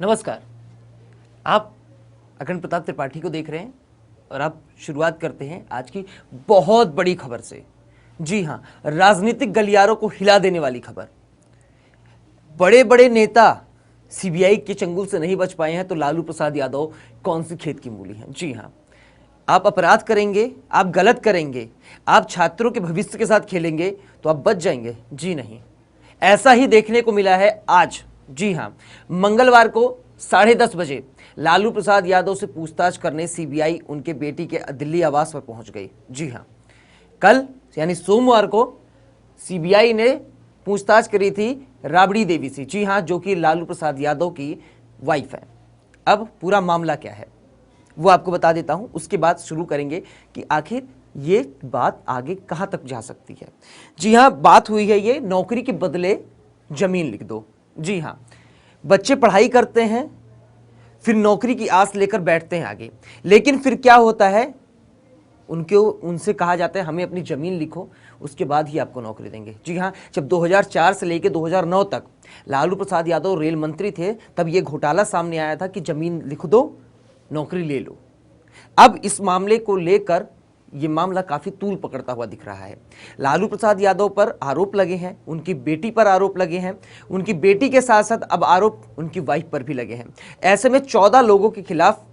नमस्कार। आप अखंड प्रताप त्रिपाठी को देख रहे हैं और आप शुरुआत करते हैं आज की बहुत बड़ी खबर से। जी हां, राजनीतिक गलियारों को हिला देने वाली खबर। बड़े बड़े नेता सीबीआई के चंगुल से नहीं बच पाए हैं तो लालू प्रसाद यादव कौन सी खेत की मूली हैं। जी हां, आप अपराध करेंगे, आप गलत करेंगे, आप छात्रों के भविष्य के साथ खेलेंगे तो आप बच जाएंगे। जी नहीं, ऐसा ही देखने को मिला है आज। जी हां, मंगलवार को 10:30 बजे लालू प्रसाद यादव से पूछताछ करने सीबीआई उनके बेटी के दिल्ली आवास पर पहुंच गई। जी हां, कल यानी सोमवार को सीबीआई ने पूछताछ करी थी राबड़ी देवी से। जी हां, जो कि लालू प्रसाद यादव की वाइफ है। अब पूरा मामला क्या है वो आपको बता देता हूं, उसके बाद शुरू करेंगे कि आखिर ये बात आगे कहां तक जा सकती है। जी हां, बात हुई है ये नौकरी के बदले जमीन लिख दो। जी हां, बच्चे पढ़ाई करते हैं, फिर नौकरी की आस लेकर बैठते हैं आगे, लेकिन फिर क्या होता है, उनसे कहा जाता है हमें अपनी जमीन लिखो, उसके बाद ही आपको नौकरी देंगे। जी हां, जब 2004 से लेकर 2009 तक लालू प्रसाद यादव रेल मंत्री थे, तब यह घोटाला सामने आया था कि जमीन लिख दो, नौकरी ले लो। अब इस मामले को लेकर यह मामला काफी तूल पकड़ता हुआ दिख रहा है। लालू प्रसाद यादव पर आरोप लगे हैं, उनकी बेटी पर आरोप लगे हैं, उनकी बेटी के साथ साथ अब आरोप उनकी वाइफ पर भी लगे हैं। ऐसे में 14 लोगों के खिलाफ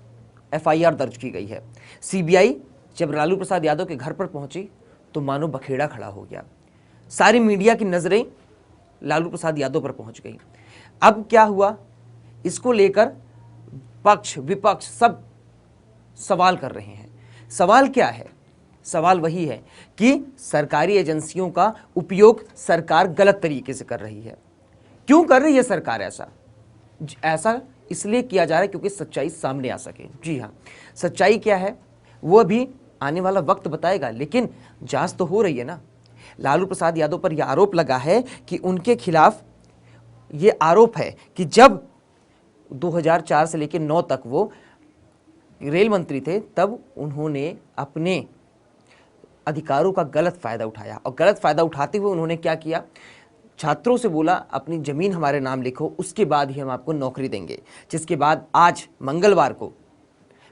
एफआईआर दर्ज की गई है। सीबीआई जब लालू प्रसाद यादव के घर पर पहुंची तो मानो बखेड़ा खड़ा हो गया। सारी मीडिया की नजरें लालू प्रसाद यादव पर पहुंच गई। अब क्या हुआ, इसको लेकर पक्ष विपक्ष सब सवाल कर रहे हैं। सवाल क्या है? सवाल वही है कि सरकारी एजेंसियों का उपयोग सरकार गलत तरीके से कर रही है। क्यों कर रही है सरकार ऐसा? ऐसा इसलिए किया जा रहा है क्योंकि सच्चाई सामने आ सके। जी हाँ, सच्चाई क्या है वो अभी आने वाला वक्त बताएगा, लेकिन जांच तो हो रही है ना। लालू प्रसाद यादव पर यह आरोप लगा है कि उनके खिलाफ ये आरोप है कि जब 2004 से लेकर 9 तक वो रेल मंत्री थे, तब उन्होंने अपने अधिकारों का गलत फायदा उठाया, और गलत फायदा उठाते हुए उन्होंने क्या किया, छात्रों से बोला अपनी जमीन हमारे नाम लिखो, उसके बाद ही हम आपको नौकरी देंगे। जिसके बाद आज मंगलवार को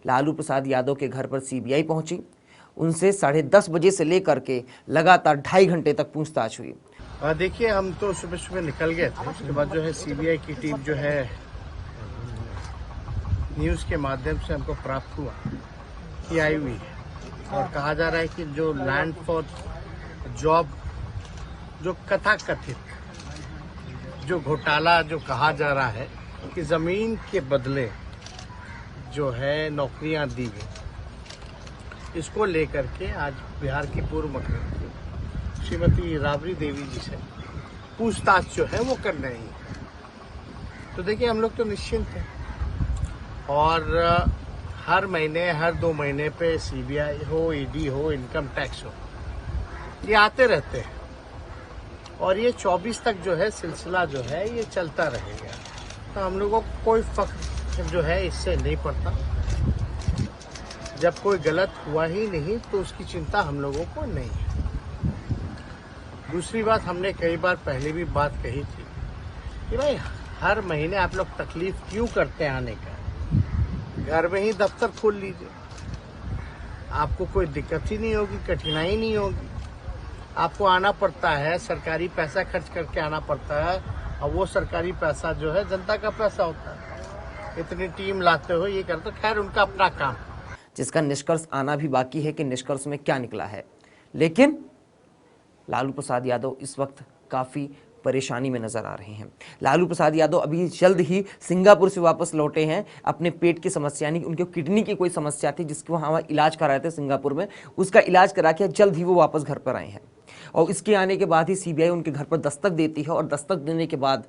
लालू प्रसाद यादव के घर पर सीबीआई पहुंची। उनसे 10:30 बजे से लेकर के लगातार 2.5 घंटे तक पूछताछ हुई। देखिए, हम तो सुबह सुबह निकल गए थे। उसके बाद जो है सीबीआई की टीम जो है न्यूज़ के माध्यम से हमको प्राप्त हुआ कि आई हुई है, और कहा जा रहा है कि जो लैंड फॉर जॉब, जो कथाकथित जो घोटाला जो कहा जा रहा है कि जमीन के बदले जो है नौकरियां दी गई, इसको लेकर के आज बिहार की पूर्व मुख्यमंत्री श्रीमती राबड़ी देवी जी से पूछताछ जो है वो कर रही है। तो देखिए, हम लोग तो निश्चिंत हैं, और हर महीने हर 2 महीने पे सीबीआई हो, ईडी हो, इनकम टैक्स हो, ये आते रहते हैं, और ये 24 तक जो है सिलसिला जो है ये चलता रहेगा। तो हम लोगों को कोई फर्क जो है इससे नहीं पड़ता। जब कोई गलत हुआ ही नहीं तो उसकी चिंता हम लोगों को नहीं है। दूसरी बात, हमने कई बार पहले भी बात कही थी कि भाई हर महीने आप लोग तकलीफ क्यों करते हैं आने का, घर में ही दफ्तर खोल लीजिए, आपको कोई दिक्कत ही नहीं होगी, कठिनाई नहीं होगी। आपको आना पड़ता है, सरकारी पैसा खर्च करके आना पड़ता है, और वो सरकारी पैसा जो है जनता का पैसा होता है। इतनी टीम लाते हो, ये करते, खैर उनका अपना काम, जिसका निष्कर्ष आना भी बाकी है कि निष्कर्ष में क्या निकला है। लेकिन लालू प्रसाद यादव इस वक्त काफ़ी परेशानी में नजर आ रहे हैं। लालू प्रसाद यादव अभी जल्द ही सिंगापुर से वापस लौटे हैं। अपने पेट की समस्या, यानी उनके किडनी की कोई समस्या थी जिसको वहाँ इलाज करा रहे थे सिंगापुर में, उसका इलाज करा के जल्द ही वो वापस घर पर आए हैं। और इसके आने के बाद ही सीबीआई उनके घर पर दस्तक देती है, और दस्तक देने के बाद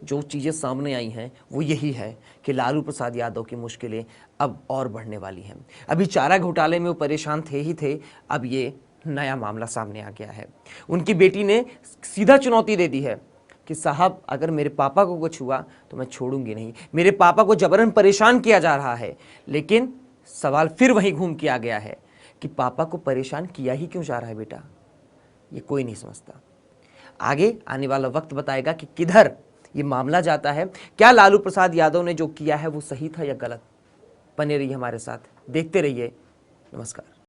जो चीज़ें सामने आई हैं वो यही है कि लालू प्रसाद यादव की मुश्किलें अब और बढ़ने वाली हैं। अभी चारा घोटाले में वो परेशान थे ही थे, अब ये नया मामला सामने आ गया है। उनकी बेटी ने सीधा चुनौती दे दी है कि साहब, अगर मेरे पापा को कुछ हुआ तो मैं छोड़ूंगी नहीं। मेरे पापा को जबरन परेशान किया जा रहा है, लेकिन सवाल फिर वहीं घूम के आ गया है कि पापा को परेशान किया ही क्यों जा रहा है बेटा, ये कोई नहीं समझता। आगे आने वाला वक्त बताएगा कि किधर ये मामला जाता है। क्या लालू प्रसाद यादव ने जो किया है वो सही था या गलत? बने रहिए हमारे साथ, देखते रहिए। नमस्कार।